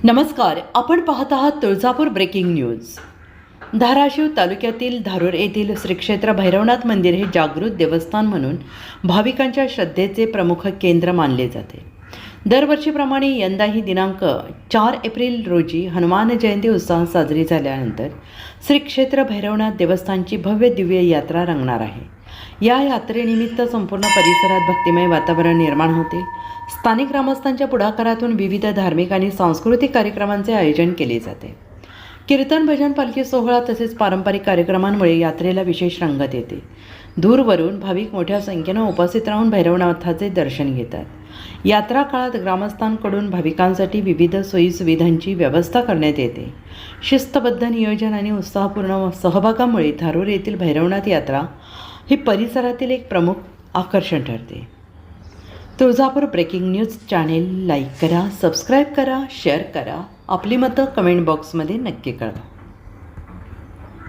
नमस्कार, आपण पाहत आहात तुळजापूर ब्रेकिंग न्यूज. धाराशिव तालुक्यातील धारूर येथील श्री क्षेत्र भैरवनाथ मंदिर हे जागृत देवस्थान म्हणून भाविकांच्या श्रद्धेचे प्रमुख केंद्र मानले जाते. दरवर्षीप्रमाणे यंदाही दिनांक 4 एप्रिल रोजी हनुमान जयंती उत्साहात साजरी झाल्यानंतर श्री क्षेत्र भैरवनाथ देवस्थानची भव्य दिव्य यात्रा रंगणार आहे. या यात्रेनिमित्त संपूर्ण परिसरात भक्तिमय वातावरण निर्माण होते. स्थानिक ग्रामस्थांच्या पुढाकारातून विविध धार्मिक आणि सांस्कृतिक कार्यक्रमांचे आयोजन केले जाते. कीर्तन, भजन, पालखी सोहळा तसेच पारंपरिक कार्यक्रमांमुळे यात्रेला विशेष रंगत येते. दूरवरून भाविक मोठ्या संख्येनं उपस्थित राहून भैरवनाथाचे दर्शन घेतात. यात्रा काळात ग्रामस्थांकडून भाविकांसाठी विविध सोयीसुविधांची व्यवस्था करण्यात येते. शिस्तबद्ध नियोजन आणि उत्साहपूर्ण सहभागामुळे धारूर येथील भैरवनाथ यात्रा ही परिसरातील एक प्रमुख आकर्षण ठरते. Tuljapur breaking news channel like करा, सबस्क्राईब करा, शेअर करा. आपली मतं कमेंट बॉक्समध्ये नक्की कळवा.